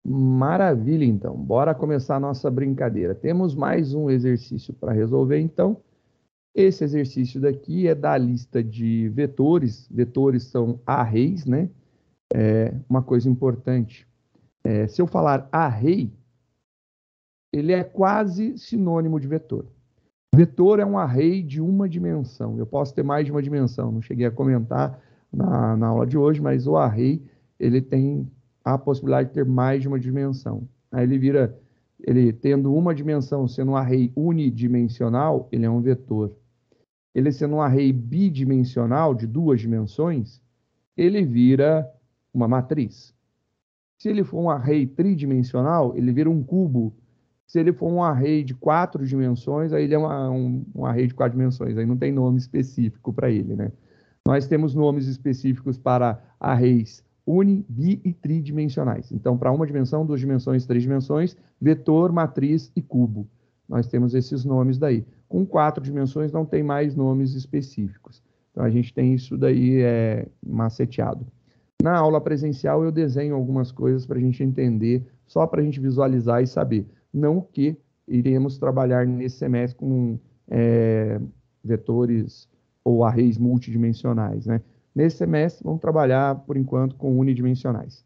Maravilha, então. Bora começar a nossa brincadeira. Temos mais um exercício para resolver, então. Esse exercício daqui é da lista de vetores. Vetores são arrays, né? Uma coisa importante. Se eu falar array, ele é quase sinônimo de vetor. Vetor é um array de uma dimensão. Eu posso ter mais de uma dimensão. Não cheguei a comentar na aula de hoje, mas o array, ele tem a possibilidade de ter mais de uma dimensão. Aí ele tendo uma dimensão, sendo um array unidimensional, ele é um vetor. Ele sendo um array bidimensional, de duas dimensões, ele vira uma matriz. Se ele for um array tridimensional, ele vira um cubo. Se ele for um array de 4 dimensões, aí ele é um array de 4 dimensões. Aí não tem nome específico para ele, né? Nós temos nomes específicos para arrays uni, bi e tridimensionais. Então, para uma dimensão, duas dimensões, três dimensões, vetor, matriz e cubo. Nós temos esses nomes daí. Com 4 dimensões não tem mais nomes específicos. Então, a gente tem isso daí maceteado. Na aula presencial eu desenho algumas coisas para a gente entender, só para a gente visualizar e saber. Não que iremos trabalhar nesse semestre com vetores ou arrays multidimensionais, né? Nesse semestre vamos trabalhar, por enquanto, com unidimensionais.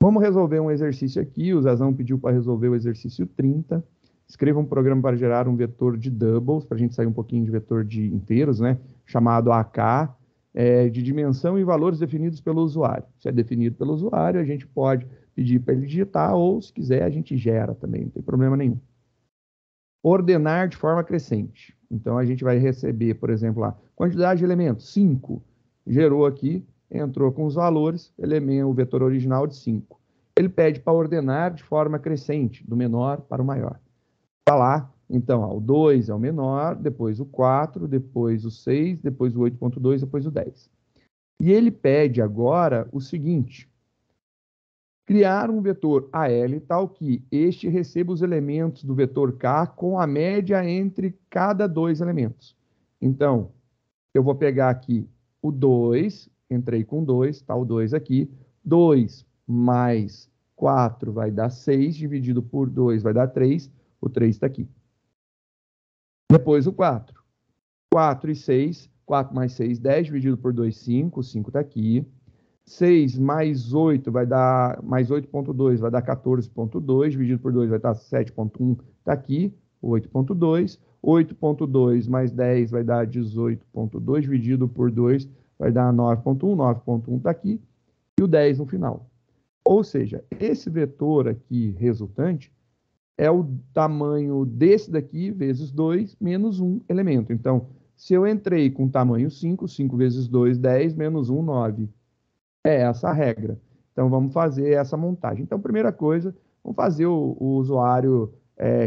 Vamos resolver um exercício aqui, o Zazão pediu para resolver o exercício 30. Escreva um programa para gerar um vetor de doubles, para a gente sair um pouquinho de vetor de inteiros, né? Chamado AK, de dimensão e valores definidos pelo usuário. Se é definido pelo usuário, a gente pode pedir para ele digitar, ou se quiser, a gente gera também, não tem problema nenhum. Ordenar de forma crescente. Então, a gente vai receber, por exemplo, lá, quantidade de elementos, 5. Gerou aqui, entrou com os valores, elemento, o vetor original de 5. Ele pede para ordenar de forma crescente, do menor para o maior. Está lá, então, ó, o 2 é o menor, depois o 4, depois o 6, depois o 8.2, depois o 10. E ele pede agora o seguinte: criar um vetor AL tal que este receba os elementos do vetor K com a média entre cada dois elementos. Então, eu vou pegar aqui o 2, entrei com 2, está o 2 aqui. 2 mais 4 vai dar 6, dividido por 2 vai dar 3, o 3 está aqui. Depois o 4. 4 e 6, 4 mais 6, 10, dividido por 2, 5, o 5 está aqui. 6 mais 8 vai dar, mais 8.2 vai dar 14.2, dividido por 2 vai dar 7.1, está aqui, 8.2. 8.2 mais 10 vai dar 18.2, dividido por 2 vai dar 9.1, 9.1 está aqui, e o 10 no final. Ou seja, esse vetor aqui resultante é o tamanho desse daqui vezes 2 menos 1 elemento. Então, se eu entrei com tamanho 5, 5 vezes 2, 10, menos 1, 9. É essa a regra. Então, vamos fazer essa montagem. Então, primeira coisa, vamos fazer o usuário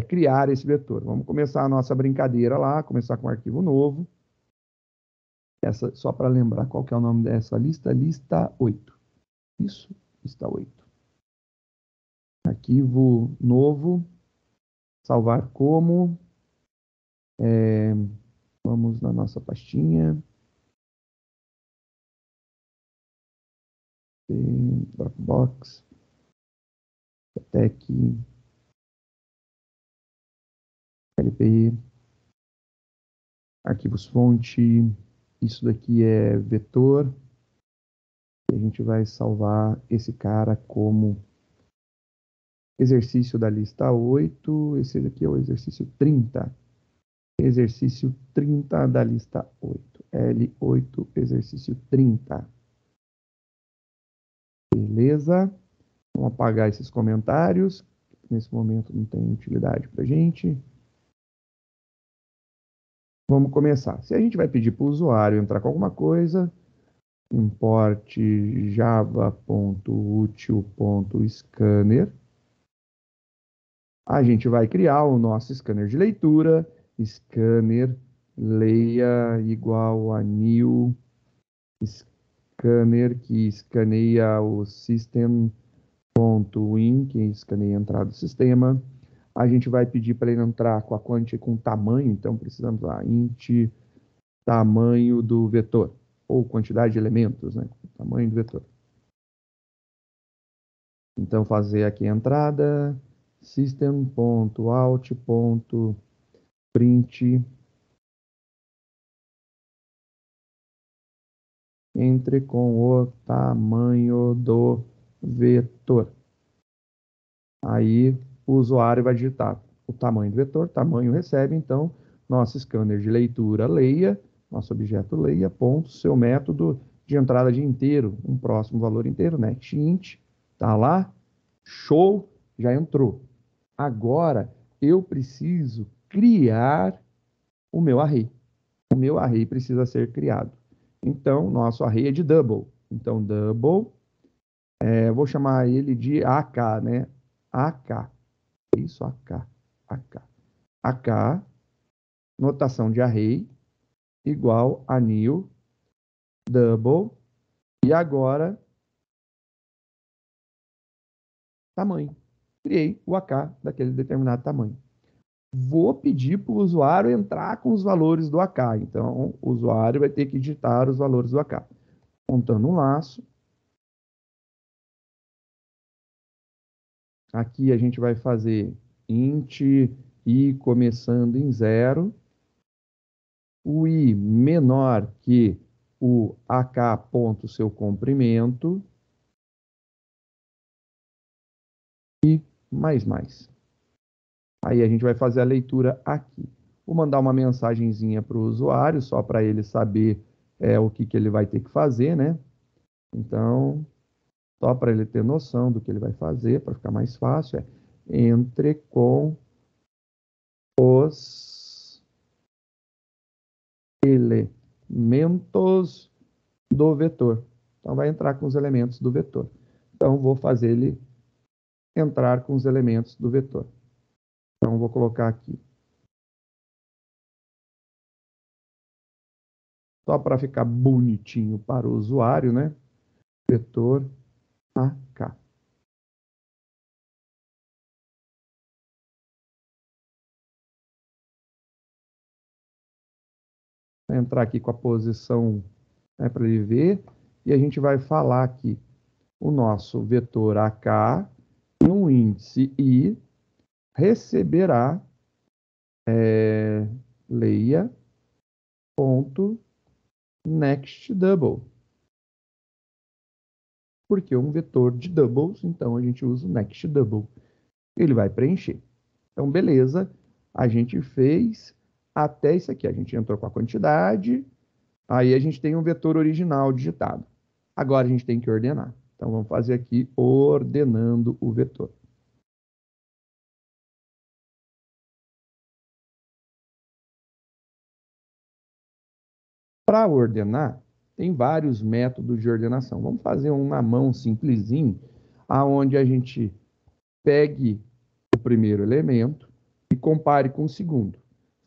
criar esse vetor. Vamos começar a nossa brincadeira lá, começar com um arquivo novo. Essa, só para lembrar qual que é o nome dessa lista, lista 8. Isso, lista 8. Arquivo novo, salvar como, vamos na nossa pastinha, Dropbox, Tech, LPI, arquivos fonte, isso daqui é vetor, e a gente vai salvar esse cara como exercício da lista 8, esse daqui é o exercício 30. Exercício 30 da lista 8. L8, exercício 30. Beleza? Vamos apagar esses comentários. Nesse momento não tem utilidade para a gente. Vamos começar. Se a gente vai pedir para o usuário entrar com alguma coisa, import java.util.scanner. A gente vai criar o nosso scanner de leitura, scanner leia igual a new scanner, que escaneia o system.in, que escaneia a entrada do sistema. A gente vai pedir para ele entrar com a quantia com tamanho, então precisamos lá, int tamanho do vetor, ou quantidade de elementos, né? Tamanho do vetor. Então, fazer aqui a entrada, system.out.print entre com o tamanho do vetor. Aí o usuário vai digitar o tamanho do vetor, tamanho recebe, então nosso scanner de leitura leia, nosso objeto leia, ponto, seu método de entrada de inteiro, um próximo valor inteiro, nextInt, tá lá, show, já entrou. Agora eu preciso criar o meu array. O meu array precisa ser criado. Então, nosso array é de double. Então, double, vou chamar ele de AK, né? AK. Isso, AK. AK. AK, notação de array, igual a new, double, e agora, tamanho. Criei o AK daquele determinado tamanho. Vou pedir para o usuário entrar com os valores do AK. Então, o usuário vai ter que digitar os valores do AK. Montando um laço. Aqui a gente vai fazer int i começando em 0. O i menor que o AK ponto seu comprimento. E mais. Aí a gente vai fazer a leitura aqui. Vou mandar uma mensagenzinha para o usuário, só para ele saber o que ele vai ter que fazer, né? Então, só para ele ter noção do que ele vai fazer, para ficar mais fácil, entre com os elementos do vetor. Então, vai entrar com os elementos do vetor. Então, vou fazer ele entrar com os elementos do vetor. Então, vou colocar aqui. Só para ficar bonitinho para o usuário, né? Vetor AK. Vai entrar aqui com a posição, né, para ele ver. E a gente vai falar aqui o nosso vetor AK no índice I receberá leia ponto next double. Porque é um vetor de doubles, então a gente usa o next double. Ele vai preencher. Então, beleza, a gente fez até isso aqui. A gente entrou com a quantidade, aí a gente tem um vetor original digitado. Agora a gente tem que ordenar. Então, vamos fazer aqui ordenando o vetor. Para ordenar, tem vários métodos de ordenação. Vamos fazer um na mão simplesinho, aonde a gente pegue o primeiro elemento e compare com o segundo.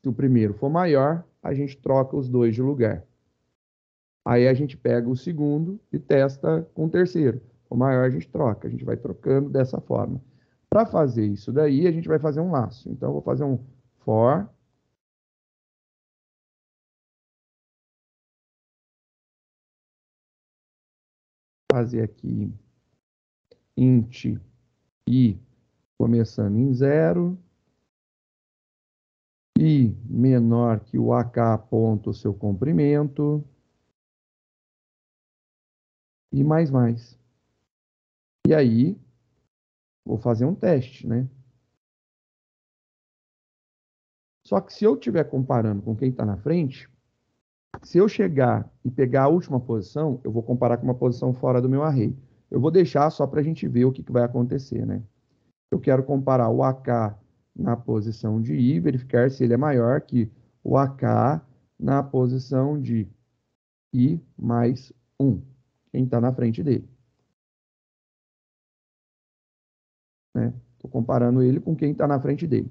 Se o primeiro for maior, a gente troca os dois de lugar. Aí a gente pega o segundo e testa com o terceiro. O maior a gente troca, a gente vai trocando dessa forma. Para fazer isso daí, a gente vai fazer um laço. Então, eu vou fazer um for fazer aqui int i começando em 0, i menor que o AK ponto seu comprimento, e mais. E aí, vou fazer um teste, né? Só que se eu estiver comparando com quem está na frente, se eu chegar e pegar a última posição, eu vou comparar com uma posição fora do meu array. Eu vou deixar só para a gente ver o que vai acontecer, né? Eu quero comparar o AK na posição de I, verificar se ele é maior que o AK na posição de I mais 1, quem está na frente dele. Né? Estou comparando ele com quem está na frente dele.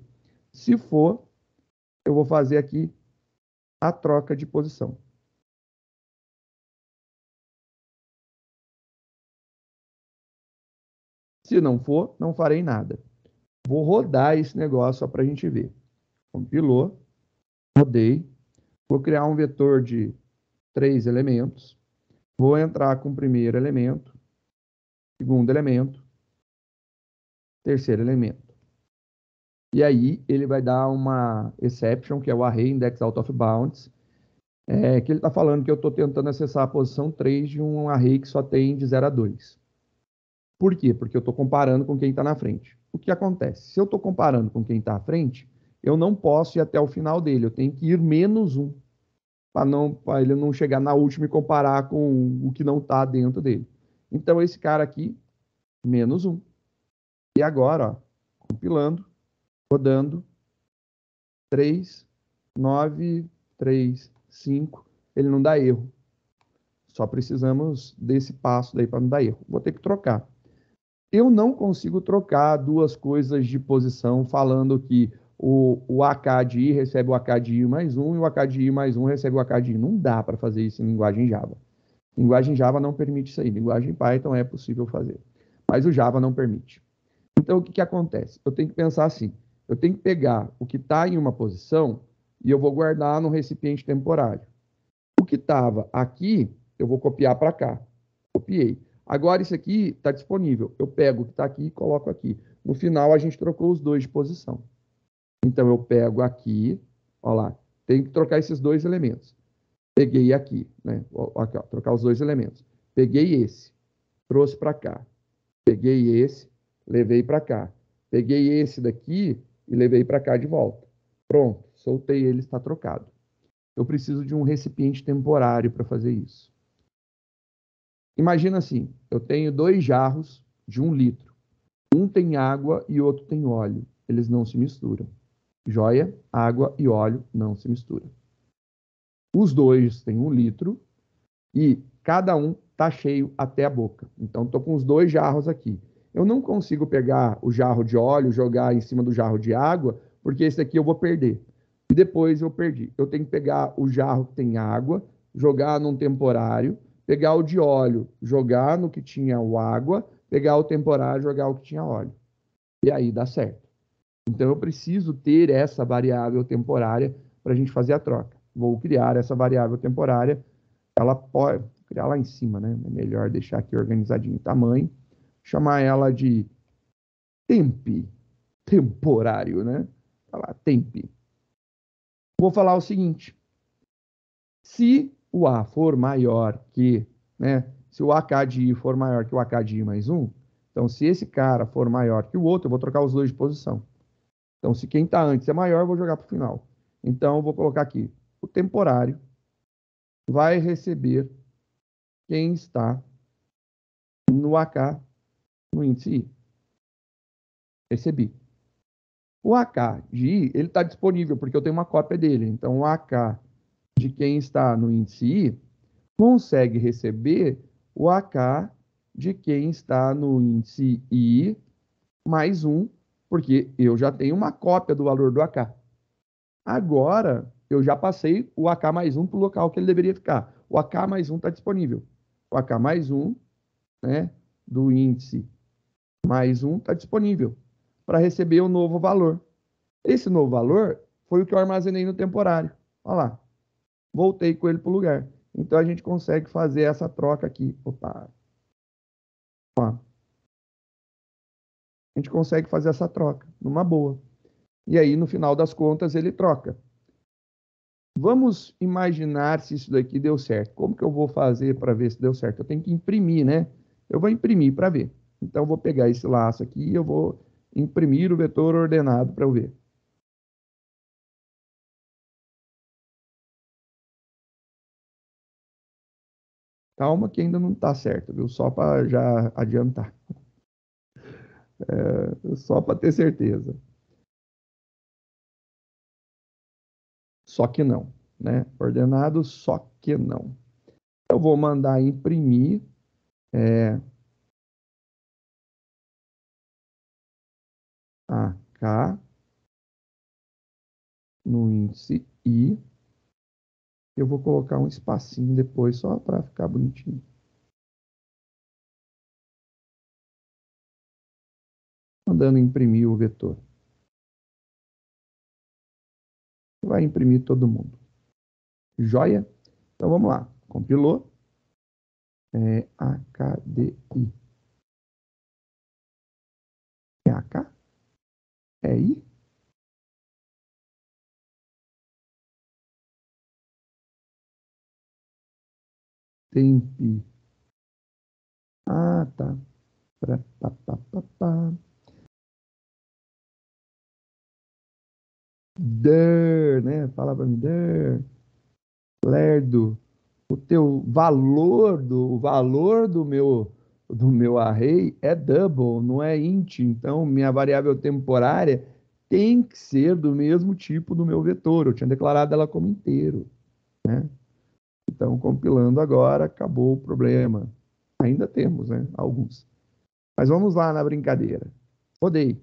Se for, eu vou fazer aqui a troca de posição. Se não for, não farei nada. Vou rodar esse negócio só para a gente ver. Compilou, rodei, vou criar um vetor de 3 elementos, vou entrar com o primeiro elemento, segundo elemento, terceiro elemento. E aí ele vai dar uma exception, que é o array index out of bounds, que ele está falando que eu estou tentando acessar a posição 3 de um array que só tem de 0 a 2. Por quê? Porque eu estou comparando com quem está na frente. O que acontece? Se eu estou comparando com quem está à frente, eu não posso ir até o final dele, eu tenho que ir menos 1, para ele não chegar na última e comparar com o que não está dentro dele. Então, esse cara aqui, menos 1. E agora, ó, compilando, rodando, 3, 9, 3, 5, ele não dá erro. Só precisamos desse passo daí para não dar erro. Vou ter que trocar. Eu não consigo trocar duas coisas de posição falando que o AK de I recebe o AK de I mais 1 e o AK de I mais 1 recebe o AK de I. Não dá para fazer isso em linguagem Java. Linguagem Java não permite isso aí. Linguagem Python é possível fazer. Mas o Java não permite. Então, o que, que acontece? Eu tenho que pensar assim. Eu tenho que pegar o que está em uma posição e eu vou guardar no recipiente temporário. O que estava aqui, eu vou copiar para cá. Copiei. Agora isso aqui está disponível. Eu pego o que está aqui e coloco aqui. No final, a gente trocou os dois de posição. Então, eu pego aqui, olha lá, tem que trocar esses dois elementos. Peguei aqui, né? Aqui, ó, trocar os dois elementos. Peguei esse, trouxe para cá. Peguei esse, levei para cá. Peguei esse daqui e levei para cá de volta. Pronto, soltei ele, está trocado. Eu preciso de um recipiente temporário para fazer isso. Imagina assim, eu tenho 2 jarros de 1 litro. Um tem água e outro tem óleo. Eles não se misturam. Joia, água e óleo não se misturam. Os dois têm 1 litro e cada um está cheio até a boca. Então, estou com os 2 jarros aqui. Eu não consigo pegar o jarro de óleo, jogar em cima do jarro de água, porque esse aqui eu vou perder. E depois eu perdi. Eu tenho que pegar o jarro que tem água, jogar num temporário, pegar o de óleo, jogar no que tinha o água, pegar o temporário, jogar o que tinha óleo. E aí dá certo. Então eu preciso ter essa variável temporária para a gente fazer a troca. Vou criar essa variável temporária. Ela pode criar lá em cima, né? É melhor deixar aqui organizadinho em tamanho. Chamar ela de temp, temporário, né? Falar temp. Vou falar o seguinte: se o A for maior que, né? Se o AK de I for maior que o AK de I mais 1, então se esse cara for maior que o outro, eu vou trocar os dois de posição. Então, se quem está antes é maior, eu vou jogar para o final. Então, eu vou colocar aqui: o temporário vai receber quem está no AK, no índice I. Recebi. O AK de I, ele está disponível, porque eu tenho uma cópia dele. Então, o AK de quem está no índice I consegue receber o AK de quem está no índice I mais 1, porque eu já tenho uma cópia do valor do AK. Agora, eu já passei o AK mais 1 para o local que ele deveria ficar. O AK mais 1 está disponível. O AK mais 1, né, do índice mais 1 está disponível para receber o novo valor. Esse novo valor foi o que eu armazenei no temporário. Olha lá. Voltei com ele para o lugar. Então, a gente consegue fazer essa troca aqui. Opa. Ó. A gente consegue fazer essa troca numa boa. E aí, no final das contas, ele troca. Vamos imaginar se isso daqui deu certo. Como que eu vou fazer para ver se deu certo? Eu tenho que imprimir, né? Eu vou imprimir para ver. Então, eu vou pegar esse laço aqui e eu vou imprimir o vetor ordenado para eu ver. Calma que ainda não está certo, viu? Só para já adiantar. Só para ter certeza. Só que não, né? Ordenado, só que não. Eu vou mandar imprimir AK no índice I. Eu vou colocar um espacinho depois só para ficar bonitinho. Mandando imprimir o vetor. Vai imprimir todo mundo. Joia? Então vamos lá. Compilou. AKDI. É AK? É I? Tempi. Ah, tá. Pá. Der, né? Fala pra mim, der. Lerdo. O valor do meu array é double, não é int. Então, minha variável temporária tem que ser do mesmo tipo do meu vetor. Eu tinha declarado ela como inteiro, né? Então, compilando agora, acabou o problema. Ainda temos, né? Alguns. Mas vamos lá na brincadeira. Rodei.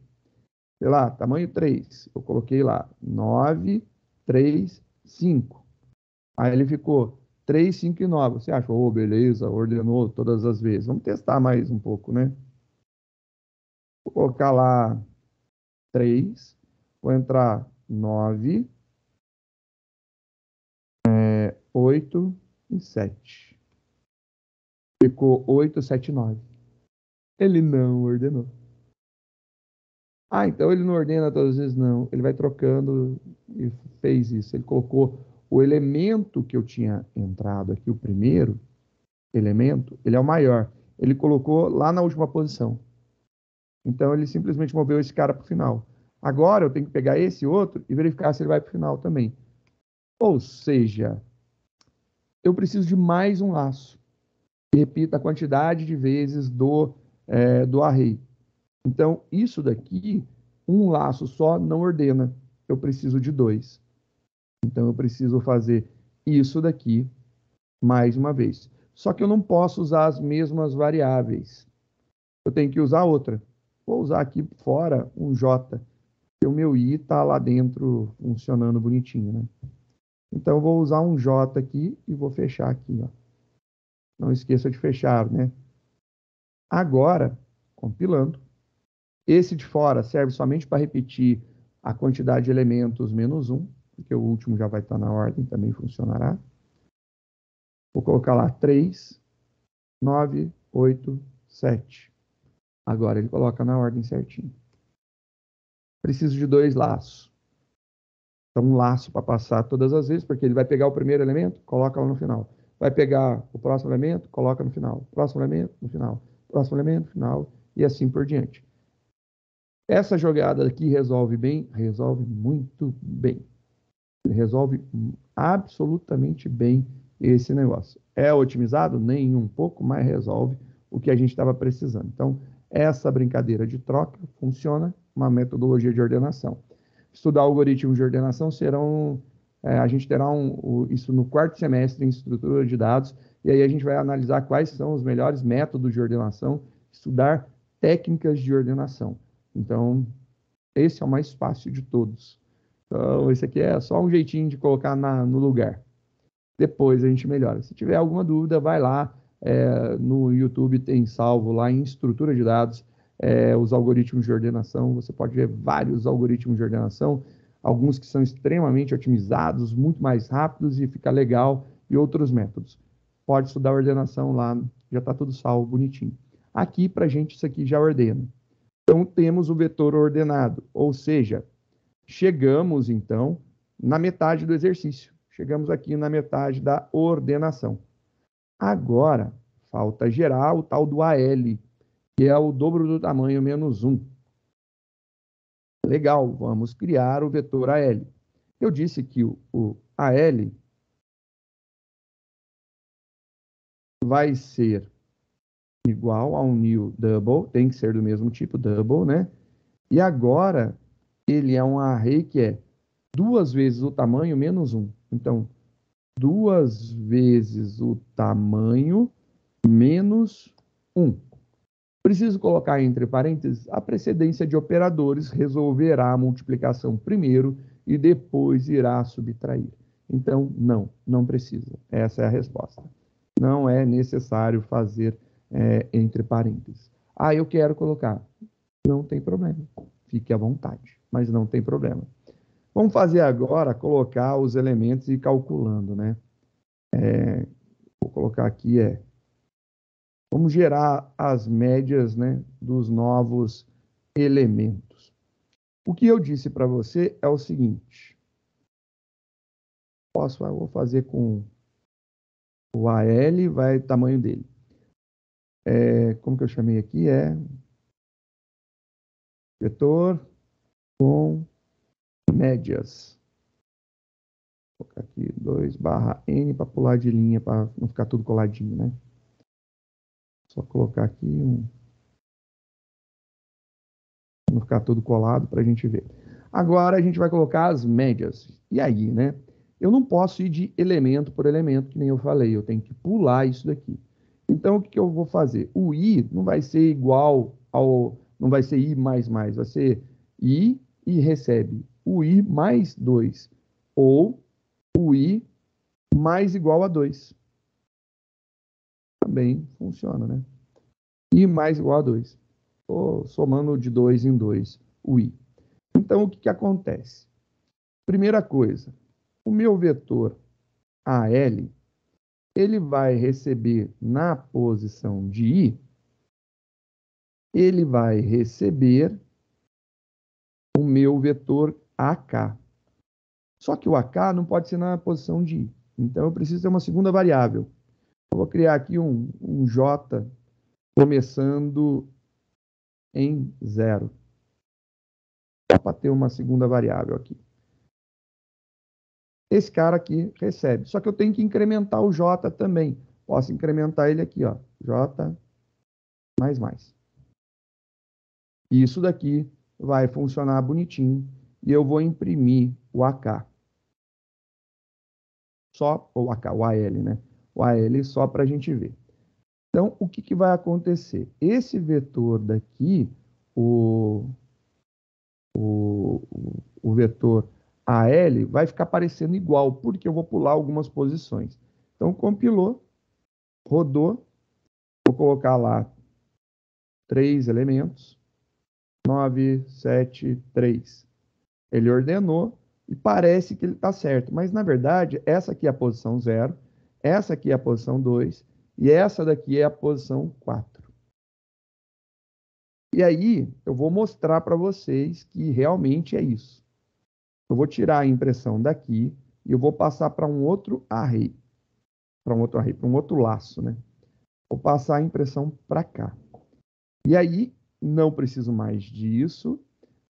Sei lá, tamanho 3. Eu coloquei lá 9, 3, 5. Aí ele ficou 3, 5 e 9. Você acha, oh, beleza, ordenou todas as vezes. Vamos testar mais um pouco, né? Vou colocar lá 3. Vou entrar 9, 8 e 7. Ficou 8, 7, 9. Ele não ordenou. Ah, então ele não ordena todas as vezes, não. Ele vai trocando e fez isso. Ele colocou o elemento que eu tinha entrado aqui, o primeiro elemento, ele é o maior. Ele colocou lá na última posição. Então ele simplesmente moveu esse cara para o final. Agora eu tenho que pegar esse outro e verificar se ele vai para o final também. Ou seja, eu preciso de mais um laço. Repita a quantidade de vezes do array. Então, isso daqui, um laço só não ordena. Eu preciso de dois. Então, eu preciso fazer isso daqui mais uma vez. Só que eu não posso usar as mesmas variáveis. Eu tenho que usar outra. Vou usar aqui fora um J. O meu I está lá dentro funcionando bonitinho, né? Então, eu vou usar um J aqui e vou fechar aqui, ó. Não esqueça de fechar, né? Agora, compilando, esse de fora serve somente para repetir a quantidade de elementos menos um, porque o último já vai estar na ordem, também funcionará. Vou colocar lá 3, 9, 8, 7. Agora ele coloca na ordem certinho. Preciso de dois laços. Então, um laço para passar todas as vezes, porque ele vai pegar o primeiro elemento, coloca lá no final. Vai pegar o próximo elemento, coloca no final. Próximo elemento, no final. Próximo elemento, no final. E assim por diante. Essa jogada aqui resolve bem? Resolve muito bem. Resolve absolutamente bem esse negócio. É otimizado? Nem um pouco, mas resolve o que a gente estava precisando. Então, essa brincadeira de troca funciona, uma metodologia de ordenação. Estudar algoritmos de ordenação a gente terá isso no quarto semestre em estrutura de dados, e aí a gente vai analisar quais são os melhores métodos de ordenação, estudar técnicas de ordenação. Então, esse é o mais fácil de todos. Então, esse aqui é só um jeitinho de colocar no lugar. Depois a gente melhora. Se tiver alguma dúvida, vai lá. No YouTube tem salvo lá em estrutura de dados, os algoritmos de ordenação. Você pode ver vários algoritmos de ordenação, alguns que são extremamente otimizados, muito mais rápidos e fica legal, e outros métodos. Pode estudar ordenação lá, já está tudo salvo, bonitinho. Aqui, para a gente, isso aqui já ordena. Então, temos o vetor ordenado, ou seja, chegamos, então, na metade do exercício. Chegamos aqui na metade da ordenação. Agora, falta gerar o tal do AL, que é o dobro do tamanho menos 1. Legal, vamos criar o vetor AL. Eu disse que o AL vai ser igual a um new double, tem que ser do mesmo tipo, double, né? E agora, ele é um array que é 2 vezes o tamanho menos 1. Então, 2 vezes o tamanho menos 1. Preciso colocar entre parênteses, a precedência de operadores resolverá a multiplicação primeiro e depois irá subtrair. Então, não precisa. Essa é a resposta. Não é necessário fazer entre parênteses. Ah, eu quero colocar. Não tem problema. Fique à vontade, mas não tem problema. Vamos fazer agora, colocar os elementos e ir calculando, né? Vou colocar aqui, vamos gerar as médias, né, dos novos elementos. O que eu disse para você é o seguinte. Eu vou fazer com o AL, vai o tamanho dele. Como que eu chamei aqui? Vetor com médias. Vou colocar aqui 2/n para pular de linha, para não ficar tudo coladinho, né? Só colocar aqui não ficar tudo colado para a gente ver. Agora a gente vai colocar as médias. E aí, né? Eu não posso ir de elemento por elemento, que nem eu falei. Eu tenho que pular isso daqui. Então, o que eu vou fazer? O i não vai ser igual ao... Não vai ser i mais, vai ser i e recebe o i mais 2. Ou o i mais igual a 2. Também funciona, né? I mais igual a 2. Estou somando de 2 em 2 o i. Então, o que acontece? Primeira coisa, o meu vetor AL, ele vai receber na posição de i, ele vai receber o meu vetor AK. Só que o AK não pode ser na posição de i. Então, eu preciso ter uma segunda variável. Eu vou criar aqui um J começando em 0. Só para ter uma segunda variável aqui. Esse cara aqui recebe. Só que eu tenho que incrementar o J também. Posso incrementar ele aqui, ó. J mais. E isso daqui vai funcionar bonitinho. E eu vou imprimir o AK. Só o AK, o AL, né? O AL só para a gente ver. Então, o que vai acontecer? Esse vetor daqui, o vetor AL, vai ficar parecendo igual, porque eu vou pular algumas posições. Então, compilou, rodou, vou colocar lá 3 elementos, 9, 7, 3. Ele ordenou e parece que ele está certo, mas na verdade, essa aqui é a posição 0, essa aqui é a posição 2 e essa daqui é a posição 4. E aí, eu vou mostrar para vocês que realmente é isso. Eu vou tirar a impressão daqui e eu vou passar para um outro array. Para um outro laço, né? Vou passar a impressão para cá. E aí, não preciso mais disso,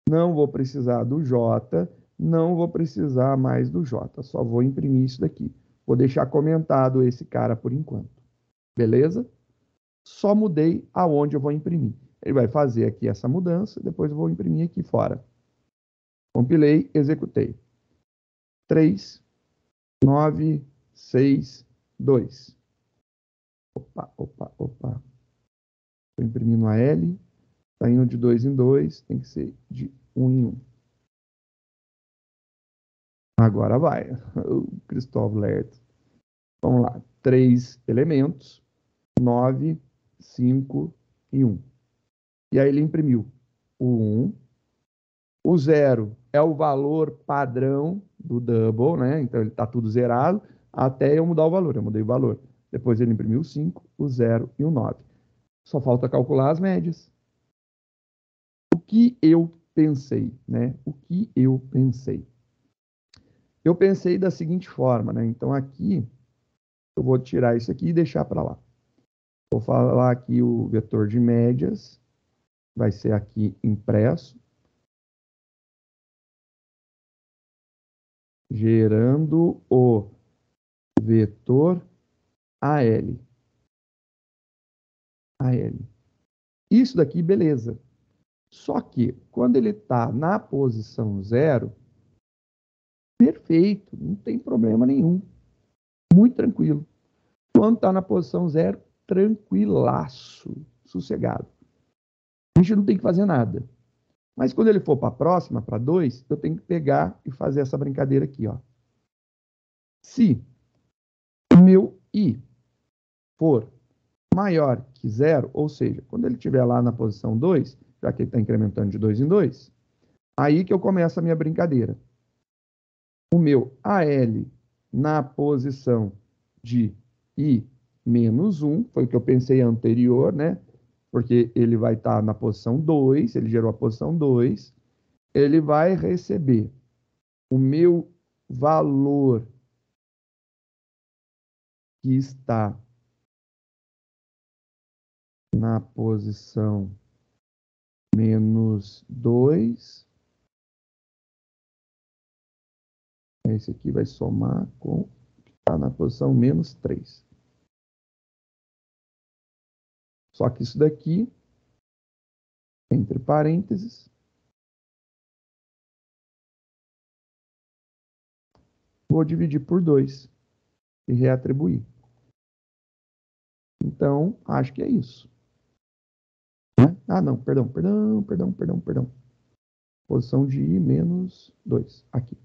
não vou precisar do J, não vou precisar mais do J. Só vou imprimir isso daqui. Vou deixar comentado esse cara por enquanto. Beleza? Só mudei aonde eu vou imprimir. Ele vai fazer aqui essa mudança, depois eu vou imprimir aqui fora. Compilei, executei. 3, 9, 6, 2. Opa. Estou imprimindo a L. Está indo de 2 em 2, tem que ser de 1 em 1. Agora vai. O Cristóvão Lerto. Vamos lá. 3 elementos, 9, 5 e 1. E aí ele imprimiu o 1. O 0 é o valor padrão do double, né? Então ele está tudo zerado até eu mudar o valor. Eu mudei o valor. Depois ele imprimiu o 5, o 0 e o 9. Só falta calcular as médias. O que eu pensei, né? O que eu pensei? Eu pensei da seguinte forma, né? Então aqui eu vou tirar isso aqui e deixar para lá. Vou falar aqui o vetor de médias, vai ser aqui impresso, gerando o vetor AL. Isso daqui, beleza. Só que, quando ele está na posição 0, perfeito, não tem problema nenhum. Muito tranquilo. Quando está na posição 0, tranquilaço, sossegado. A gente não tem que fazer nada. Mas quando ele for para a próxima, para 2, eu tenho que pegar e fazer essa brincadeira aqui, ó. Se o meu i for maior que 0, ou seja, quando ele estiver lá na posição 2, já que ele está incrementando de 2 em 2, aí que eu começo a minha brincadeira. O meu AL na posição de i menos 1, foi o que eu pensei anterior, né? Porque ele vai estar na posição 2, ele gerou a posição 2, ele vai receber o meu valor que está na posição -2. Esse aqui vai somar com o que está na posição -3. Só que isso daqui, entre parênteses, vou dividir por 2 e reatribuir. Então, acho que é isso. Ah, não, perdão. Posição de I menos 2, aqui.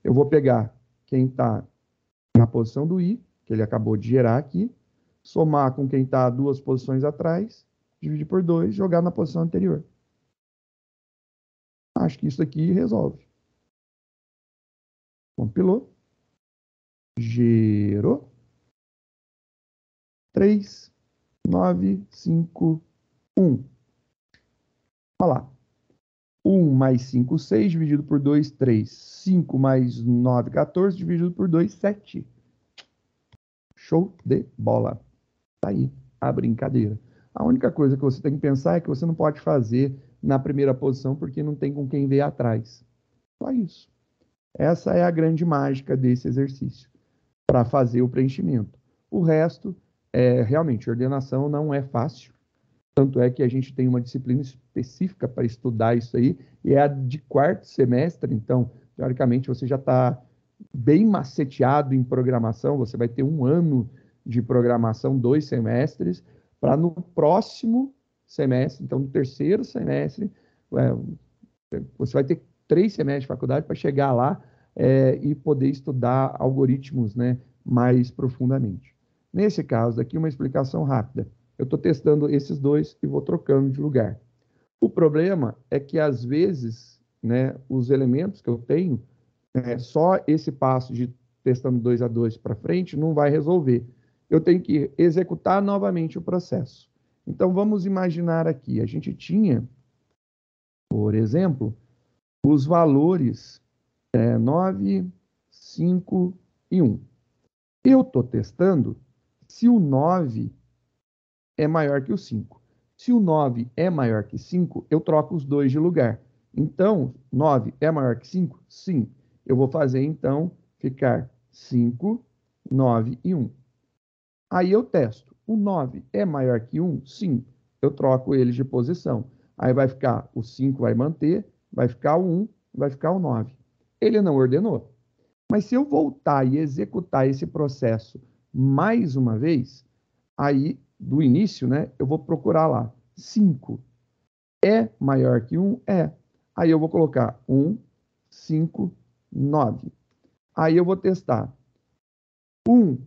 Eu vou pegar quem está na posição do I, que ele acabou de gerar aqui, somar com quem está 2 posições atrás, dividir por 2, jogar na posição anterior. Acho que isso aqui resolve. Compilou. Gerou. 3, 9, 5, 1. Olha lá. 1 mais 5, 6, dividido por 2, 3. 5 mais 9, 14, dividido por 2, 7. Show de bola. Tá aí a brincadeira. A única coisa que você tem que pensar é que você não pode fazer na primeira posição porque não tem com quem ver atrás. Só isso. Essa é a grande mágica desse exercício, para fazer o preenchimento. O resto, realmente, ordenação não é fácil. Tanto é que a gente tem uma disciplina específica para estudar isso aí, e é a de 4º semestre, então, teoricamente, você já está bem maceteado em programação, você vai ter 1 ano de programação, 2 semestres, para no próximo semestre, então no 3º semestre, você vai ter 3 semestres de faculdade para chegar lá e poder estudar algoritmos, né, mais profundamente. Nesse caso aqui, uma explicação rápida. Eu estou testando esses dois e vou trocando de lugar. O problema é que, às vezes, né, os elementos que eu tenho, só esse passo de testando 2 a 2 para frente não vai resolver. Eu tenho que executar novamente o processo. Então, vamos imaginar aqui, a gente tinha, por exemplo, os valores 9, 5 e 1. Eu estou testando se o 9 é maior que o 5. Se o 9 é maior que 5, eu troco os dois de lugar. Então, 9 é maior que 5? Sim. Eu vou fazer, então, ficar 5, 9 e 1. Aí eu testo. O 9 é maior que 1? Sim. Eu troco eles de posição. Aí vai ficar o 5 vai manter, vai ficar o 1, vai ficar o 9. Ele não ordenou. Mas se eu voltar e executar esse processo mais uma vez, aí, do início, né, eu vou procurar lá. 5 é maior que 1? É. Aí eu vou colocar 1, 5, 9. Aí eu vou testar. O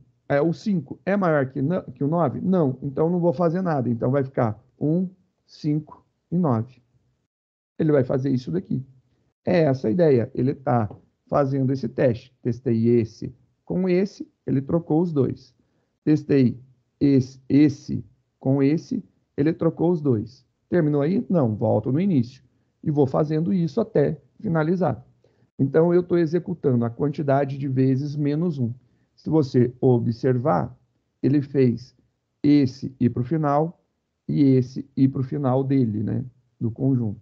5 é maior que o 9? Não. Então não vou fazer nada. Então vai ficar 1, 5 e 9. Ele vai fazer isso daqui. É essa a ideia. Ele está fazendo esse teste. Testei esse com esse, ele trocou os dois. Testei esse com esse, ele trocou os dois. Terminou aí? Não, volto no início. E vou fazendo isso até finalizar. Então, eu estou executando a quantidade de vezes menos 1. Se você observar, ele fez esse ir para o final e esse ir para o final dele, né? Do conjunto.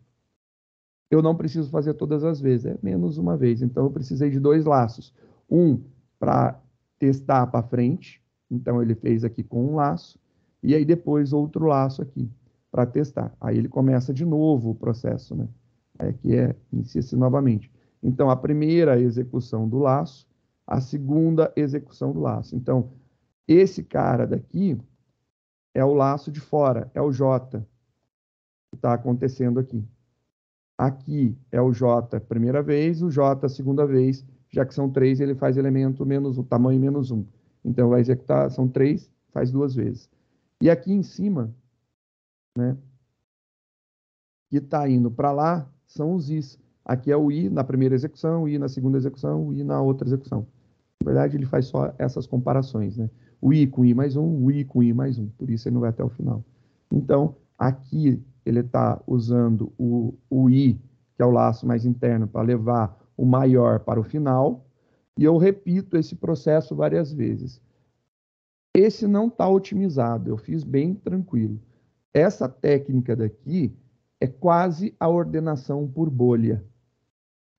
Eu não preciso fazer todas as vezes, é menos uma vez. Então, eu precisei de 2 laços. Um para testar para frente, então ele fez aqui com um laço, e aí depois outro laço aqui para testar. Aí ele começa de novo o processo, né? Aqui inicia-se novamente. Então, a primeira execução do laço, a segunda execução do laço. Então, esse cara daqui é o laço de fora, é o J que está acontecendo aqui. Aqui é o J primeira vez, o J segunda vez, já que são 3, ele faz elemento menos o tamanho menos 1. Então, vai executar, são 3, faz 2 vezes. E aqui em cima, né, que está indo para lá, são os Is. Aqui é o I na primeira execução, o I na segunda execução, o I na outra execução. Na verdade, ele faz só essas comparações, né? O I com I mais 1, o I com I mais 1. Por isso, ele não vai até o final. Então, aqui ele está usando o I, que é o laço mais interno, para levar o maior para o final, e eu repito esse processo várias vezes. Esse não está otimizado, eu fiz bem tranquilo. Essa técnica daqui é quase a ordenação por bolha.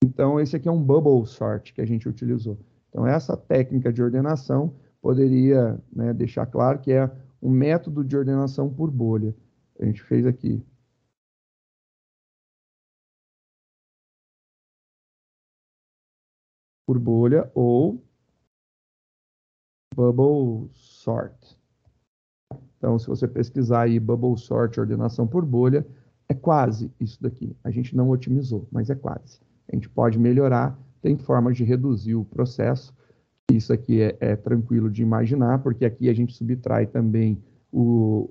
Então, esse aqui é um bubble sort que a gente utilizou. Então, essa técnica de ordenação poderia, né, deixar claro que é um método de ordenação por bolha. A gente fez aqui. Por bolha ou bubble sort. Então, se você pesquisar aí bubble sort, ordenação por bolha, é quase isso daqui. A gente não otimizou, mas é quase. A gente pode melhorar, tem formas de reduzir o processo. Isso aqui é tranquilo de imaginar, porque aqui a gente subtrai também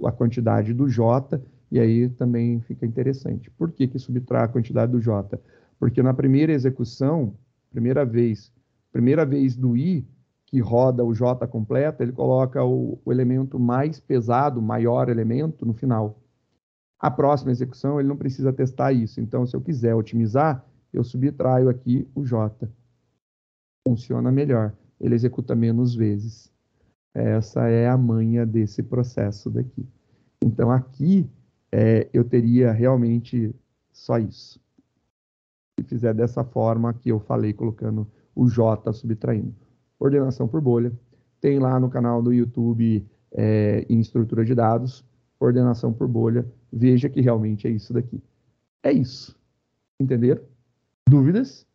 a quantidade do J, e aí também fica interessante. Por que subtrai a quantidade do J? Porque na primeira execução, primeira vez do I, que roda o J completo, ele coloca o elemento mais pesado, maior elemento, no final. A próxima execução, ele não precisa testar isso. Então, se eu quiser otimizar, eu subtraio aqui o J. Funciona melhor. Ele executa menos vezes. Essa é a manha desse processo daqui. Então, aqui, eu teria realmente só isso. Se fizer dessa forma que eu falei, colocando o J subtraindo. Ordenação por bolha. Tem lá no canal do YouTube, em estrutura de dados, ordenação por bolha. Veja que realmente é isso daqui. É isso. Entenderam? Dúvidas?